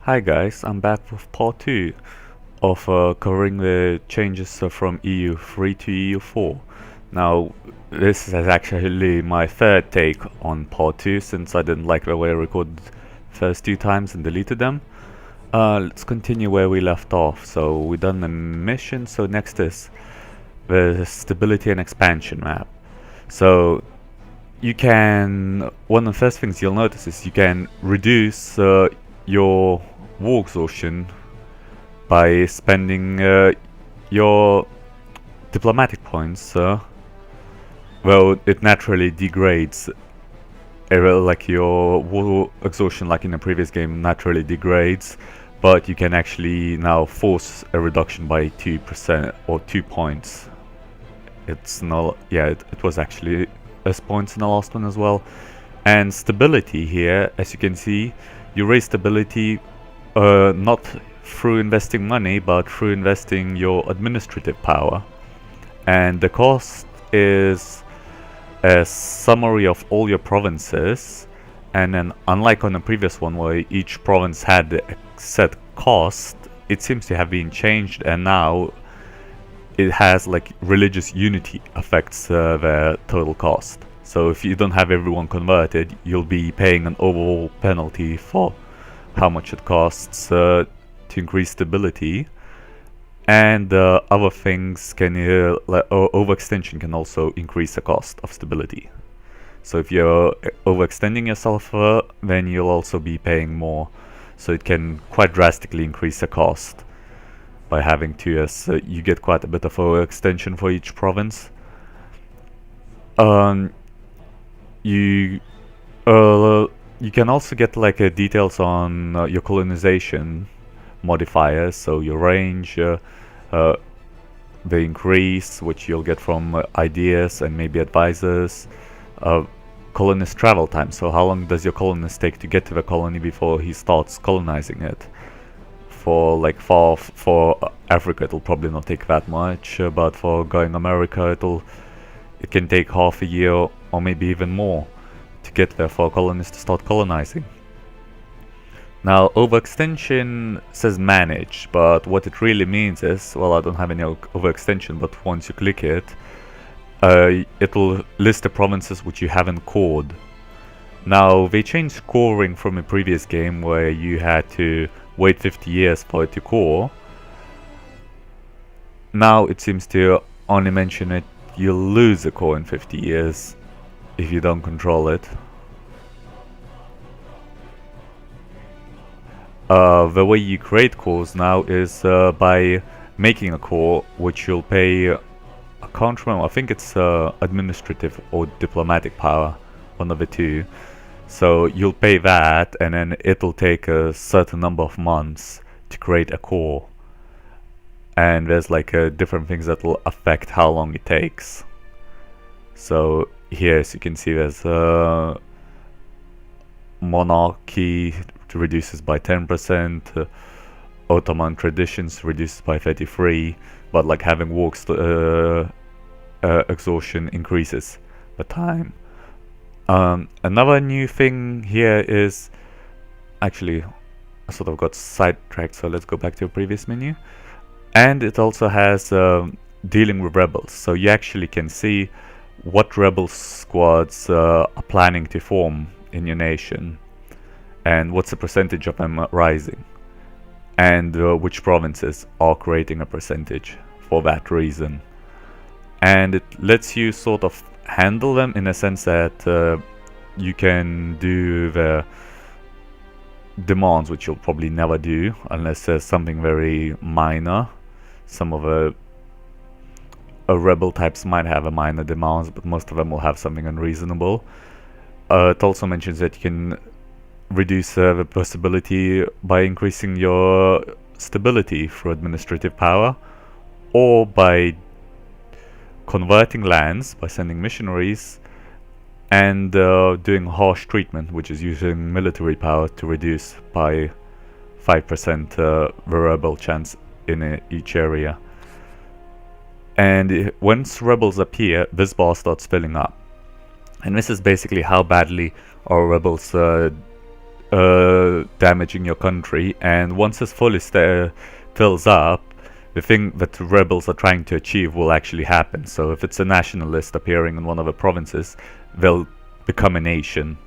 Hi guys, I'm back with part 2 of covering the changes from EU3 to EU4. Now, this is actually my third take on part 2 since I didn't like the way I recorded the first two times and deleted them. Let's continue where we left off. So we done the mission, so next is the stability and expansion map. So you can, one of the first things you'll notice is you can reduce your war exhaustion by spending your diplomatic points. Well, it naturally degrades. Like your war exhaustion, like in the previous game, naturally degrades, but you can actually now force a reduction by 2% or 2 points. It's not, yeah, it was actually as points in the last one as well. And stability here, as you can see, you raise stability not through investing money, but through investing your administrative power. And the cost is a summary of all your provinces, and then unlike on the previous one where each province had a set cost, it seems to have been changed, and now it has like religious unity affects the total cost. So if you don't have everyone converted, you'll be paying an overall penalty for how much it costs to increase stability. And other things can, like overextension can also increase the cost of stability. So if you're overextending yourself, then you'll also be paying more. So it can quite drastically increase the cost by having 2 years. You get quite a bit of overextension for each province. You can also get like details on your colonization modifiers, so your range, the increase, which you'll get from ideas and maybe advisors, colonist travel time, so how long does your colonist take to get to the colony before he starts colonizing it. For like for Africa it'll probably not take that much, but for going America it can take half a year or maybe even more to get there for a colonist to start colonizing. Now, overextension says manage, but what it really means is, well, I don't have any overextension, but once you click it, it will list the provinces which you haven't cored. Now, they changed coring from a previous game where you had to wait 50 years for it to core. Now it seems to only mention it, you'll lose a core in 50 years if you don't control it. The way you create cores now is by making a core, which you'll pay, I can't remember, I think it's administrative or diplomatic power, one of the two. So you'll pay that, and then it'll take a certain number of months to create a core. And there's like different things that will affect how long it takes. So here, as you can see, there's monarchy reduces by 10%, Ottoman traditions reduces by 33%, but like having war exhaustion increases the time. Another new thing here is, actually I sort of got sidetracked, so let's go back to the previous menu. And it also has dealing with rebels, so you actually can see what rebel squads are planning to form in your nation, and what's the percentage of them rising, and which provinces are creating a percentage for that reason. And it lets you sort of handle them in a sense that you can do the demands, which you'll probably never do unless there's something very minor. Some of the rebel types might have a minor demands, but most of them will have something unreasonable. It also mentions that you can reduce the possibility by increasing your stability through administrative power, or by converting lands by sending missionaries, and doing harsh treatment, which is using military power to reduce by 5% the rebel chance in each area. And once rebels appear, this bar starts filling up, and this is basically how badly our rebels damaging your country, and once this fully fills up, the thing that the rebels are trying to achieve will actually happen. So if it's a nationalist appearing in one of the provinces, they'll become a nation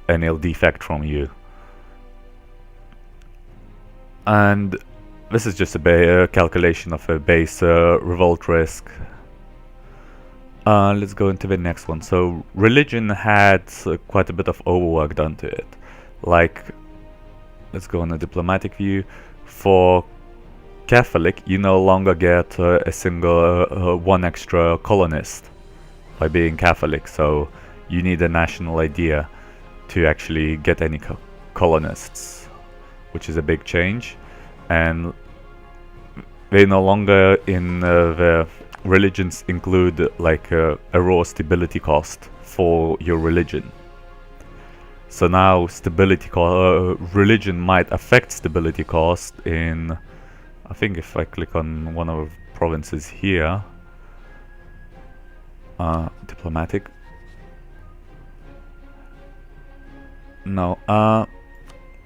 and they'll defect from you. And this is just a calculation of a base revolt risk. Let's go into the next one. So religion had quite a bit of overwork done to it. Like, let's go on a diplomatic view. For Catholic, you no longer get a single one extra colonist by being Catholic, so you need a national idea to actually get any colonists, which is a big change. And they no longer in the religions include like a raw stability cost for your religion. So now stability religion might affect stability cost in, I think if I click on one of the provinces here, diplomatic. No,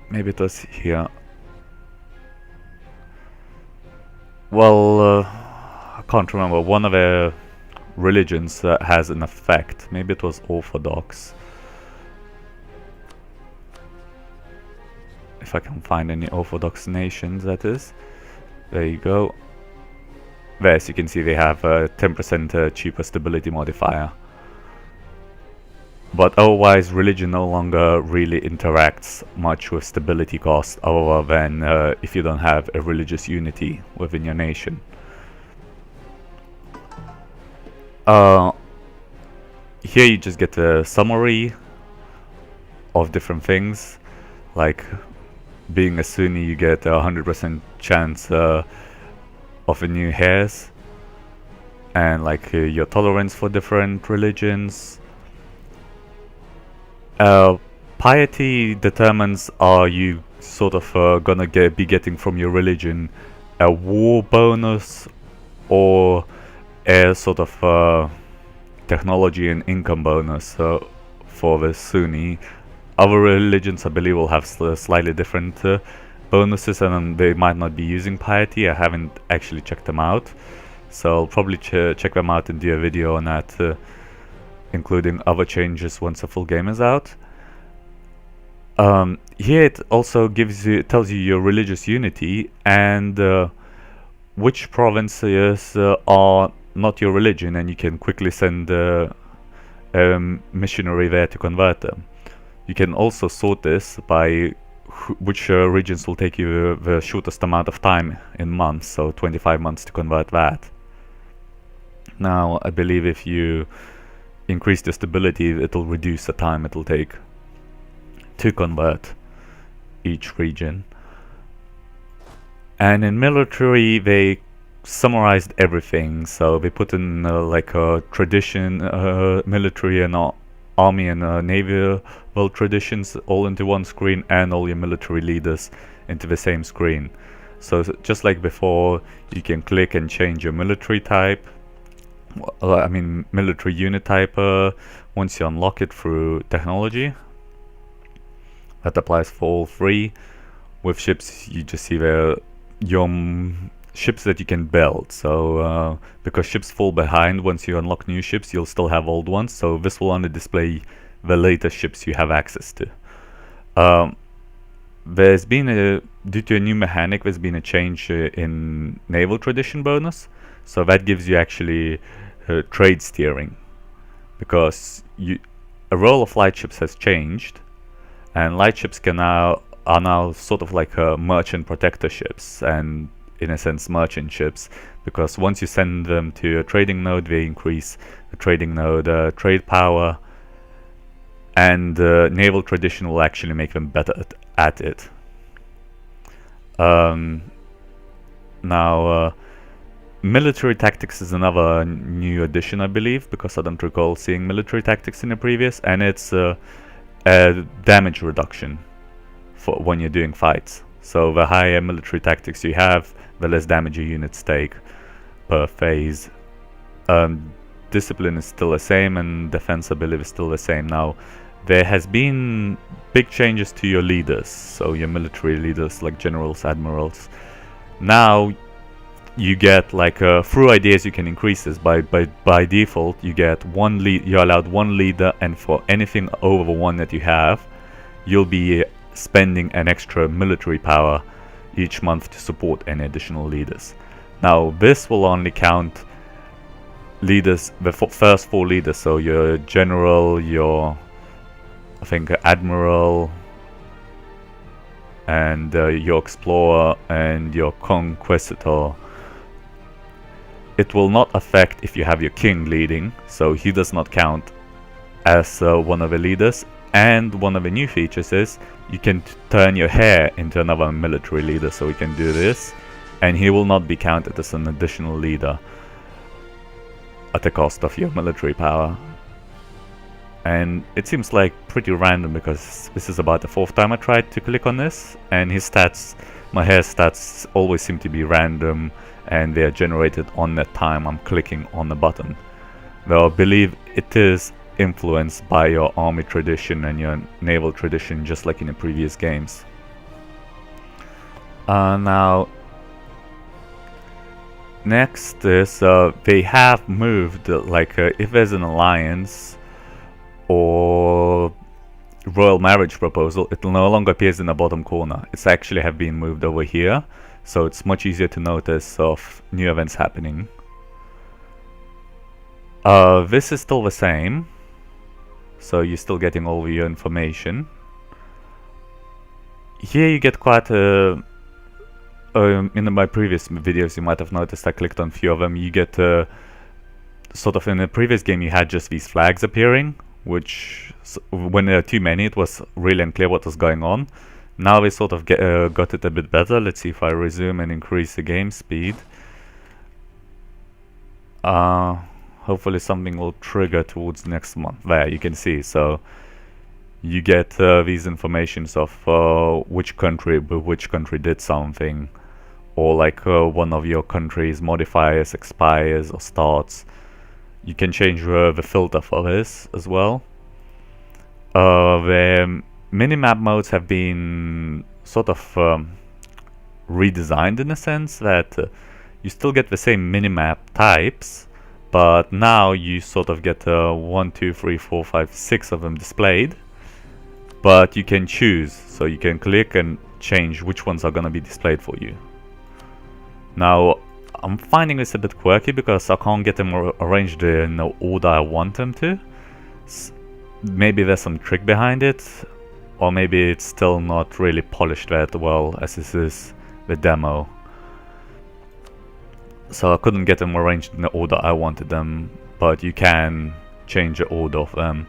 maybe it was here. Well, I can't remember. One of the religions has an effect. Maybe it was Orthodox. If I can find any Orthodox nations, that is. There you go. There, as you can see, they have a 10% cheaper stability modifier. But otherwise, religion no longer really interacts much with stability cost, other than if you don't have a religious unity within your nation. Here you just get a summary of different things, like being a Sunni, you get a 100% chance of a new hairs, and like your tolerance for different religions. Piety determines, are you sort of gonna be getting from your religion a war bonus or a sort of technology and income bonus for the Sunni. Other religions, I believe, will have slightly different bonuses, and they might not be using piety. I haven't actually checked them out, so I'll probably check them out and do a video on that, including other changes once the full game is out. Here it also tells you your religious unity and which provinces are not your religion, and you can quickly send a missionary there to convert them. You can also sort this by which regions will take you the shortest amount of time in months, so 25 months to convert that. Now, I believe if you increase the stability, it'll reduce the time it'll take to convert each region. And in military, they summarized everything, so they put in like a tradition, military and army and naval traditions all into one screen, and all your military leaders into the same screen. So just like before, you can click and change your military type, I mean military unit type, once you unlock it through technology. That applies for all three. With ships, you just see your ships that you can build. So because ships fall behind, once you unlock new ships, you'll still have old ones. So this will only display the latest ships you have access to. There's been due to a new mechanic, there's been a change in naval tradition bonus. So that gives you actually trade steering, because a role of light ships has changed, and light ships are now sort of like merchant protector ships, and in a sense merchant ships, because once you send them to a trading node, they increase the trading node trade power, and naval tradition will actually make them better at it. Now military tactics is another new addition, I believe, because I don't recall seeing military tactics in the previous, and it's a damage reduction for when you're doing fights. So the higher military tactics you have, the less damage your units take per phase. Discipline is still the same, and defense, I believe, is still the same. Now there has been big changes to your leaders, so your military leaders like generals, admirals. Now you get like through ideas you can increase this by default. You get one lead, you're allowed one leader, and for anything over one that you have, you'll be spending an extra military power each month to support any additional leaders. Now this will only count leaders, the first four leaders, so your general, your I think admiral, and your explorer and your conquistador. It will not affect if you have your king leading, so he does not count as one of the leaders. And one of the new features is you can turn your heir into another military leader, so we can do this, and he will not be counted as an additional leader at the cost of your military power. And it seems like pretty random, because this is about the fourth time I tried to click on this, and his stats, my hair stats, always seem to be random, and they are generated on that time I'm clicking on the button. Though I believe it is influenced by your army tradition and your naval tradition, just like in the previous games. Now, next is they have moved, like if there's an alliance or royal marriage proposal, it no longer appears in the bottom corner. It's actually have been moved over here, so it's much easier to notice of new events happening. This is still the same, so you're still getting all of your information. Here you get quite a in my previous videos you might have noticed I clicked on a few of them. You get sort of, in the previous game you had just these flags appearing, which when there are too many it was really unclear what was going on. Now they sort of got it a bit better. Let's see if I resume and increase the game speed. Hopefully something will trigger towards next month. There you can see, so you get these informations of which country did something, or like one of your countries modifiers expires or starts. You can change the filter for this as well. The minimap modes have been sort of redesigned in a sense that you still get the same minimap types, but now you sort of get 1, 2, 3, 4, 5, 6 of them displayed. But you can choose, so you can click and change which ones are going to be displayed for you. Now, I'm finding this a bit quirky because I can't get them arranged in the order I want them to. Maybe there's some trick behind it, or maybe it's still not really polished that well, as this is the demo. So I couldn't get them arranged in the order I wanted them, but you can change the order of them.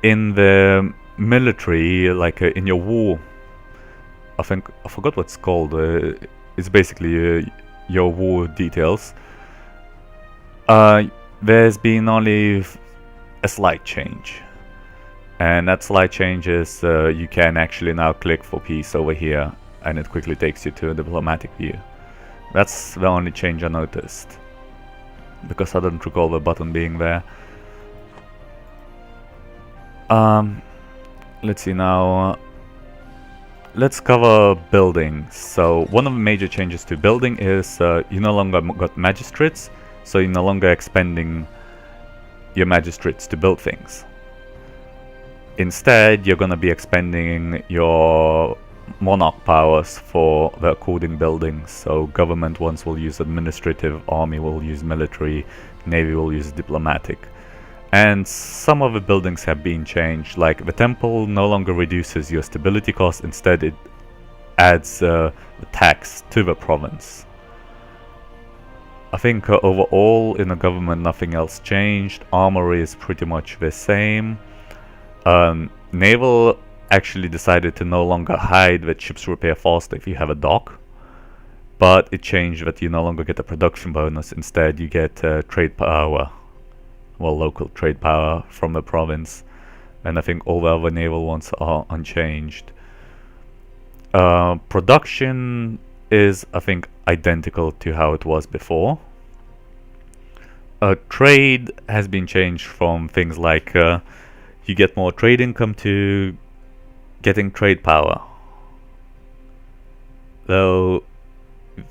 In the military, like in your war, I think I forgot what it's called. It's basically your war details. There's been only a slight change, and that slight change is you can actually now click for peace over here, and it quickly takes you to a diplomatic view. That's the only change I noticed, because I don't recall the button being there. Let's see now. Let's cover buildings. So one of the major changes to building is you no longer got magistrates, so you're no longer expending your magistrates to build things. Instead, you're going to be expending your monarch powers for the according buildings. So government ones will use administrative, army will use military, navy will use diplomatic. And some of the buildings have been changed, like the temple no longer reduces your stability cost, instead it adds the tax to the province. I think overall in the government nothing else changed. Armory is pretty much the same. Naval actually decided to no longer hide that ships repair faster if you have a dock, but it changed that you no longer get a production bonus, instead you get trade power. Well, local trade power from the province, and I think all the other naval ones are unchanged. Production is, I think, identical to how it was before. Trade has been changed from things like you get more trade income to getting trade power. Though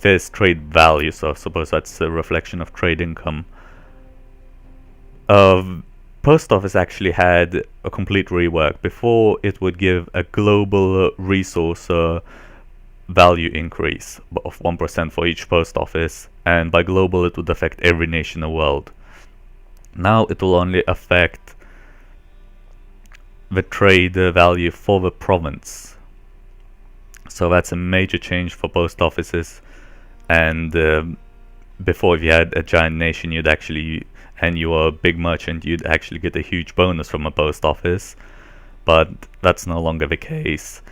there's trade value, so I suppose that's a reflection of trade income. Post office actually had a complete rework. Before, it would give a global resource value increase of 1% for each post office, and by global it would affect every nation in the world. Now it will only affect the trade value for the province. So that's a major change for post offices. And before, if you had a giant nation, and you were a big merchant, you'd actually get a huge bonus from a post office. But that's no longer the case.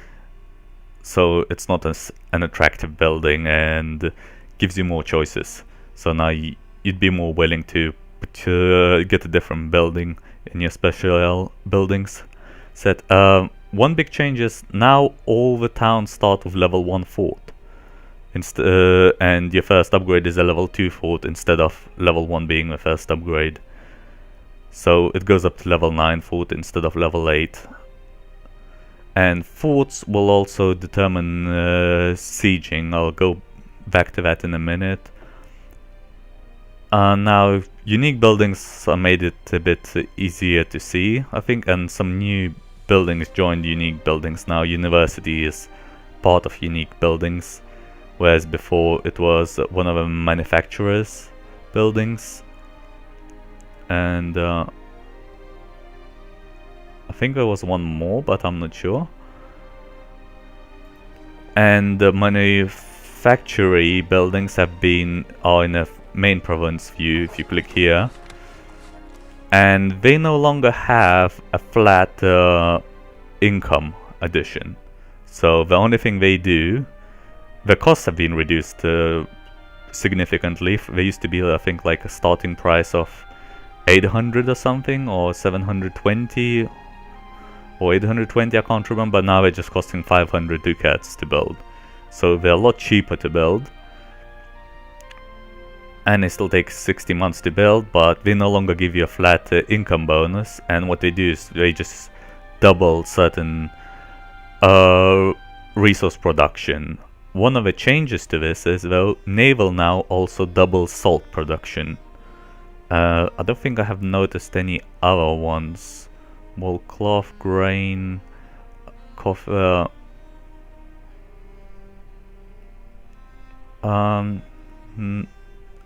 So it's not an attractive building and gives you more choices. So now you'd be more willing to get a different building in your special buildings set. One big change is now all the towns start with level 1 fort. And your first upgrade is a level 2 fort instead of level 1 being the first upgrade. So it goes up to level 9 fort instead of level 8. And forts will also determine sieging. I'll go back to that in a minute. Now, unique buildings made it a bit easier to see, I think, and some new buildings joined unique buildings. Now, university is part of unique buildings, whereas before it was one of the manufacturers' buildings. And I think there was one more, but I'm not sure. And the manufacturing buildings are in a main province view if you click here. And they no longer have a flat income addition. So the only thing they do, the costs have been reduced significantly. They used to be, I think, like a starting price of 800 or something, or 720 or 820, I can't remember. But now they're just costing 500 ducats to build. So they're a lot cheaper to build. And it still takes 60 months to build, but they no longer give you a flat income bonus. And what they do is they just double certain resource production. One of the changes to this is, though, naval now also doubles salt production. I don't think I have noticed any other ones. Wool, cloth, grain, coffee.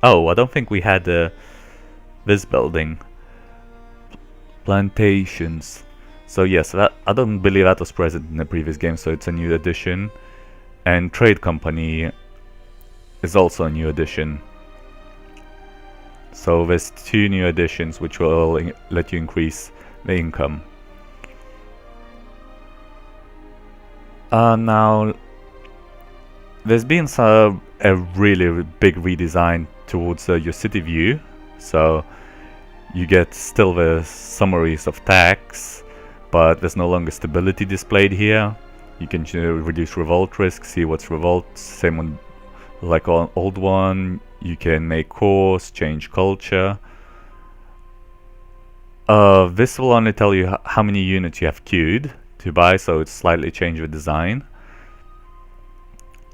Oh, I don't think we had this building. Plantations. So yes, I don't believe that was present in the previous game, so it's a new addition. And trade company is also a new addition. So there's 2 new additions which will let you increase the income. Now, there's been a really big redesign towards your city view. So you get still the summaries of tax, but there's no longer stability displayed here. You can reduce revolt risk, see what's revolt, same one like on old one. You can make course, change culture. This will only tell you how many units you have queued to buy, so it's slightly changed the design.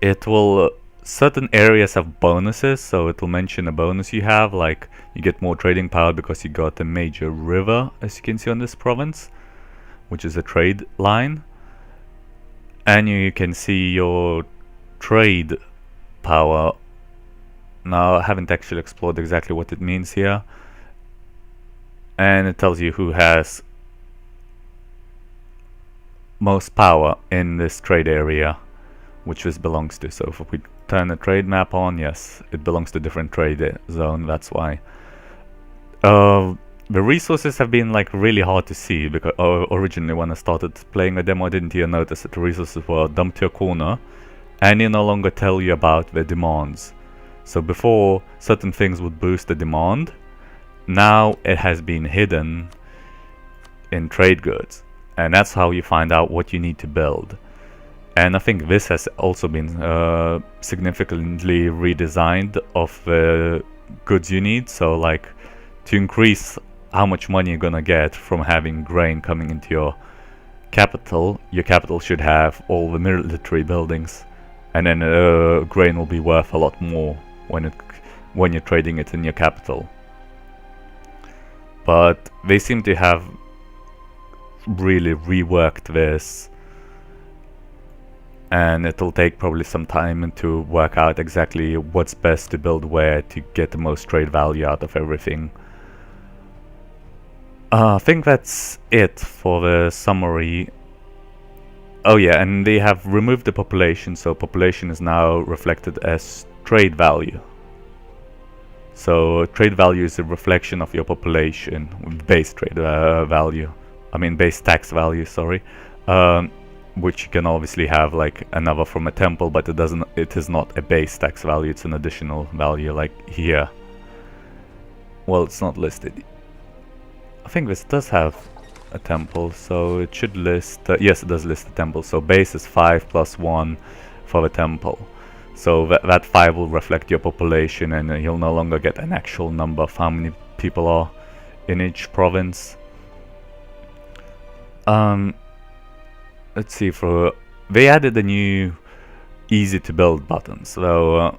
It will certain areas have bonuses, so it will mention a bonus you have, like you get more trading power because you got a major river, as you can see on this province, which is a trade line. And you can see your trade power. Now, I haven't actually explored exactly what it means here. And it tells you who has most power in this trade area, which this belongs to. So if we turn the trade map on, yes, it belongs to different trade zone, that's why. The resources have been like really hard to see, because originally when I started playing the demo I didn't even notice that the resources were dumped to a corner, and they no longer tell you about the demands. So before, certain things would boost the demand. Now it has been hidden in trade goods, and that's how you find out what you need to build. And I think this has also been significantly redesigned of the goods you need. So like to increase how much money you're gonna get from having grain coming into your capital should have all the military buildings, and then grain will be worth a lot more when you're trading it in your capital. But they seem to have really reworked this, and it'll take probably some time to work out exactly what's best to build where to get the most trade value out of everything. I think that's it for the summary. Oh yeah, and they have removed the population, so population is now reflected as trade value. So trade value is a reflection of your population, base trade value. I mean base tax value, sorry. Which you can obviously have like another from a temple, but it is not a base tax value, it's an additional value like here. Well, it's not listed. I think this does have a temple, so it should list, yes, it does list the temple. So base is 5 plus 1 for the temple. So that 5 will reflect your population, and you'll no longer get an actual number of how many people are in each province. Let's see, they added a new easy to build button. So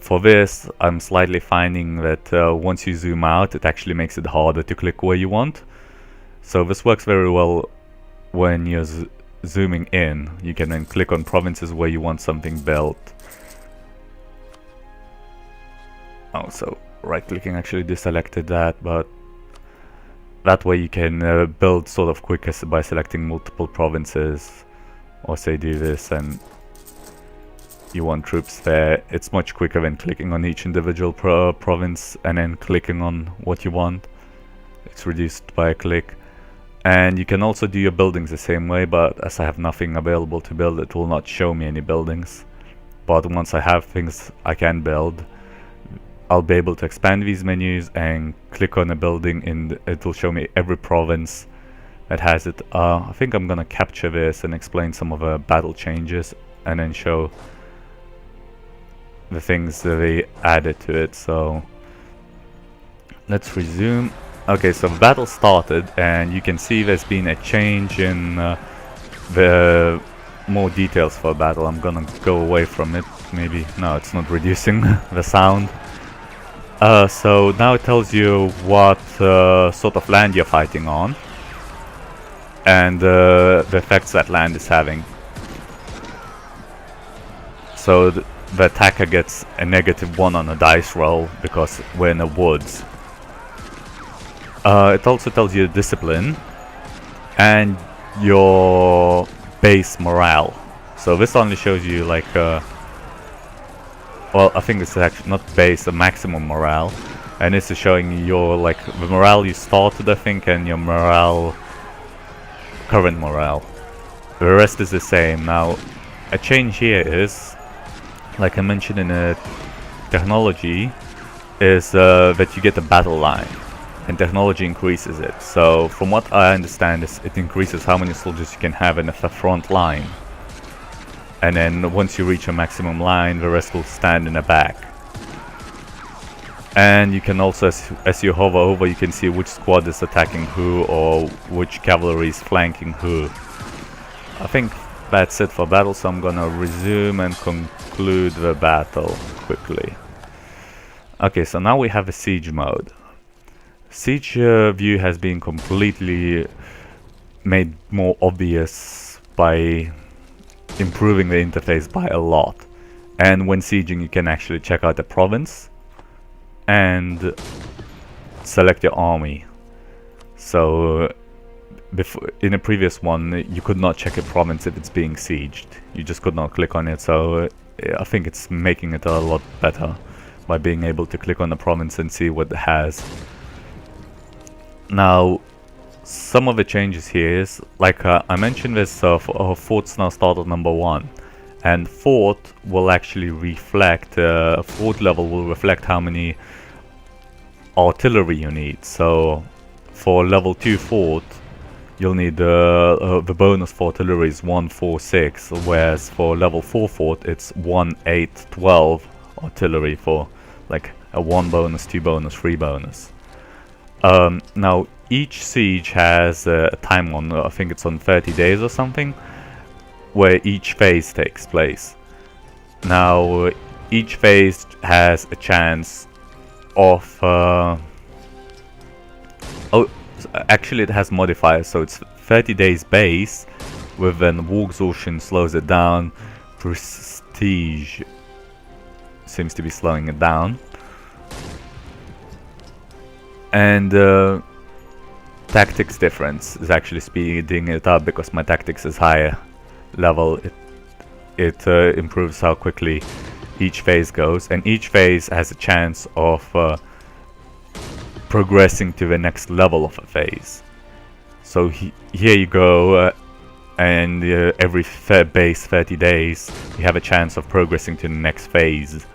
for this, I'm slightly finding that once you zoom out, it actually makes it harder to click where you want. So this works very well when you're zooming in. You can then click on provinces where you want something built. Oh, so right clicking actually deselected that, but that way you can build sort of quicker by selecting multiple provinces, or say do this and you want troops there. It's much quicker than clicking on each individual province and then clicking on what you want. It's reduced by a click. And you can also do your buildings the same way, but as I have nothing available to build, it will not show me any buildings. But once I have things I can build, I'll be able to expand these menus and click on a building, and it will show me every province that has it. I think I'm gonna capture this and explain some of the battle changes, and then show the things that they added to it. So let's resume. Okay, so the battle started, and you can see there's been a change in the more details for battle. I'm gonna go away from it. Maybe no, it's not reducing the sound. So now it tells you what sort of land you're fighting on, and the effects that land is having. So the attacker gets a -1 on a dice roll because we're in the woods. It also tells you discipline and your base morale. So this only shows you like well, I think it's actually not base, a maximum morale, and this is showing you your like the morale you started, I think, and your morale, current morale. The rest is the same. Now a change here is, like I mentioned in the technology, is that you get a battle line, and technology increases it. So from what I understand, it increases how many soldiers you can have in the front line. And then once you reach a maximum line, the rest will stand in the back. And you can also, as you hover over, you can see which squad is attacking who, or which cavalry is flanking who. I think that's it for battle, so I'm gonna resume and conclude the battle quickly. Okay, so now we have a siege mode. Siege view has been completely made more obvious by improving the interface by a lot. And when sieging, you can actually check out the province and select your army. So before, in a previous one, you could not check a province if it's being sieged. You just could not click on it. So I think it's making it a lot better by being able to click on the province and see what it has. Now, some of the changes here is, like I mentioned this, forts now start at number 1. And fort will actually reflect, fort level will reflect how many artillery you need. So for level 2 fort, you'll need the bonus for artillery is 1, 4, 6, whereas for level 4 fort it's 1, 8, 12 artillery for like a 1 bonus, 2 bonus, 3 bonus. Now each siege has a time on, I think it's on 30 days or something, where each phase takes place. Now each phase has a chance of actually it has modifiers, so it's 30 days base, with an war exhaustion slows it down, prestige seems to be slowing it down, and tactics difference is actually speeding it up because my tactics is higher level. It improves how quickly each phase goes, and each phase has a chance of progressing to the next level of a phase. So here you go, and every base 30 days you have a chance of progressing to the next phase,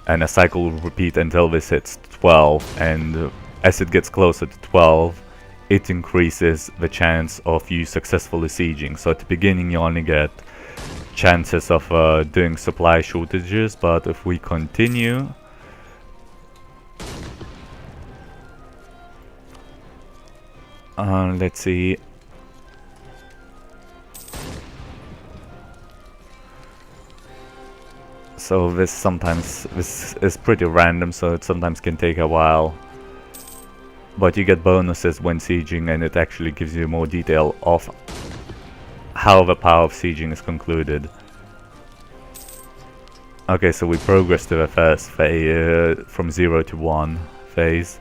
and a cycle will repeat until this hits 12, and as it gets closer to 12 it increases the chance of you successfully sieging. So at the beginning you only get chances of doing supply shortages, but if we continue, let's see. So this is pretty random, so it sometimes can take a while. But you get bonuses when sieging, and it actually gives you more detail of how the power of sieging is concluded. Okay, so we progress to the first phase, from 0 to 1 phase.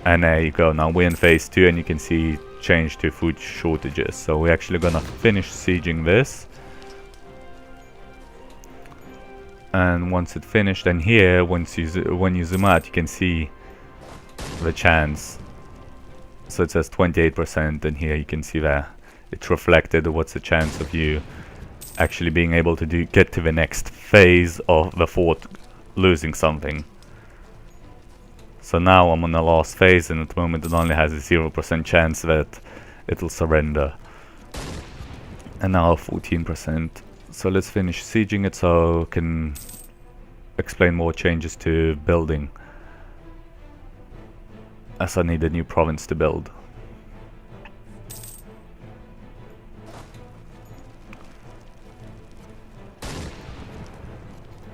And there you go, now we're in phase 2, and you can see change to food shortages. So we're actually gonna finish sieging this. And once it's finished, and here, when you zoom out, you can see the chance. So it says 28%, and here you can see that it's reflected what's the chance of you actually being able to get to the next phase of the fort losing something. So now I'm on the last phase, and at the moment it only has a 0% chance that it'll surrender. And now 14%. So let's finish sieging it so I can explain more changes to building, as I need a new province to build.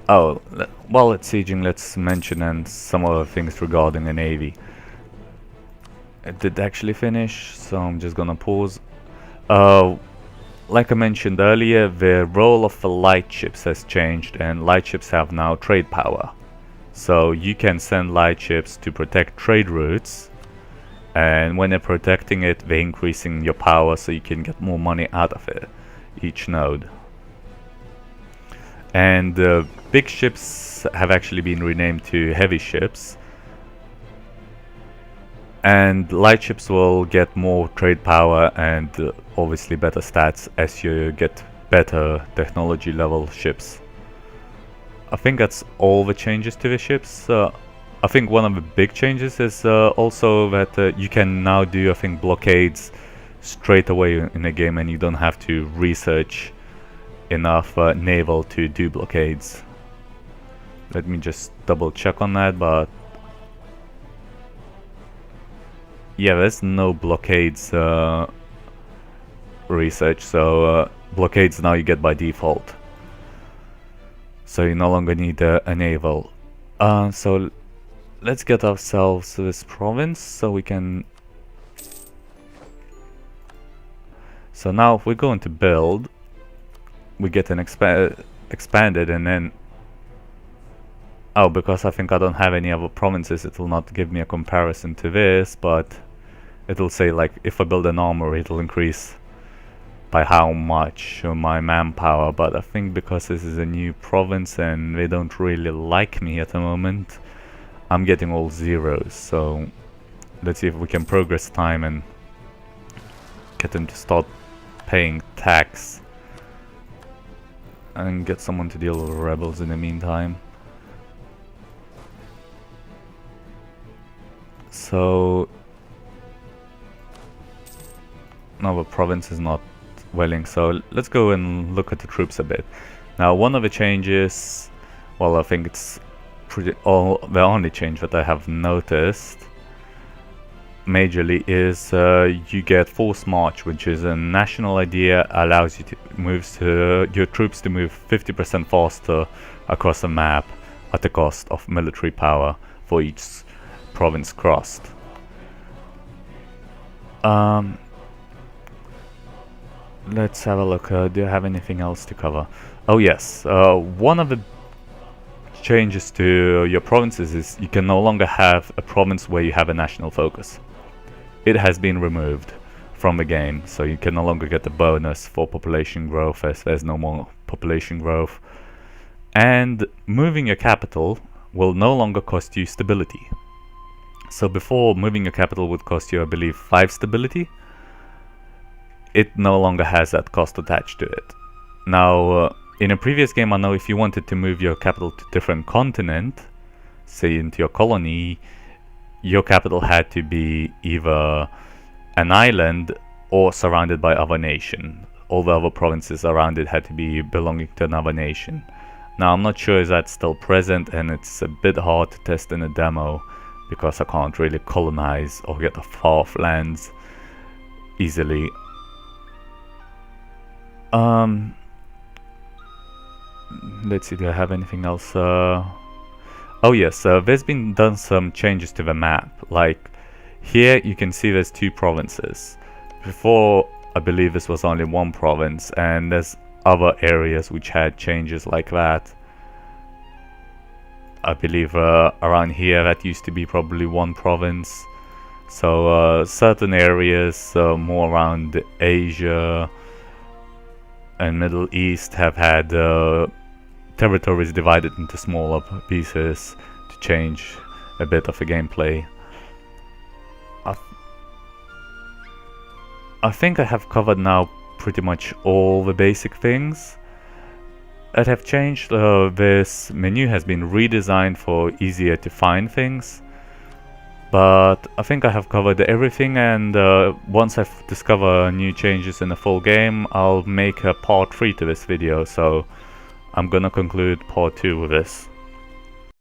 Oh, while it's sieging, let's mention some other things regarding the navy. It did actually finish, so I'm just gonna pause. Like I mentioned earlier, the role of the light ships has changed, and light ships have now trade power. So you can send light ships to protect trade routes, and when they're protecting it, they're increasing your power so you can get more money out of it, each node. And big ships have actually been renamed to heavy ships, and light ships will get more trade power and obviously better stats as you get better technology level ships. I think that's all the changes to the ships. I think one of the big changes is also that you can now do, I think, blockades straight away in the game, and you don't have to research enough naval to do blockades. Let me just double check on that, but yeah, there's no blockades research, so blockades now you get by default. So you no longer need a naval. So let's get ourselves this province so we can... So now if we're going to build, we get an expanded, and then... Oh, because I think I don't have any other provinces, it will not give me a comparison to this, but it'll say, like, if I build an armory, it'll increase by how much my manpower. But I think because this is a new province and they don't really like me at the moment, I'm getting all zeros. So let's see if we can progress time and get them to start paying tax, and get someone to deal with rebels in the meantime. So now the province is not willing, so let's go and look at the troops a bit. Now one of the changes, well, I think it's the only change that I have noticed majorly is you get forced march, which is a national idea, allows you to your troops to move 50% faster across the map at the cost of military power for each province crossed. Let's have a look. Do I have anything else to cover? Oh yes, one of the changes to your provinces is you can no longer have a province where you have a national focus. It has been removed from the game, so you can no longer get the bonus for population growth as there's no more population growth. And moving your capital will no longer cost you stability. So before, moving your capital would cost you, I believe, 5 stability. It no longer has that cost attached to it. Now, in a previous game, I know if you wanted to move your capital to a different continent, say into your colony, your capital had to be either an island or surrounded by other nation. All the other provinces around it had to be belonging to another nation. Now, I'm not sure if that's still present, and it's a bit hard to test in a demo because I can't really colonize or get far off lands easily. Let's see, do I have anything else? Oh yes, there's been done some changes to the map. Like here you can see there's 2 provinces. Before, I believe this was only 1 province, and there's other areas which had changes like that. I believe around here that used to be probably 1 province. So certain areas more around Asia and Middle East have had territories divided into smaller pieces to change a bit of the gameplay. I think I have covered now pretty much all the basic things that have changed. This menu has been redesigned for easier to find things, but I think I have covered everything, and once I discover new changes in the full game, I'll make a part 3 to this video, so I'm gonna conclude part 2 with this.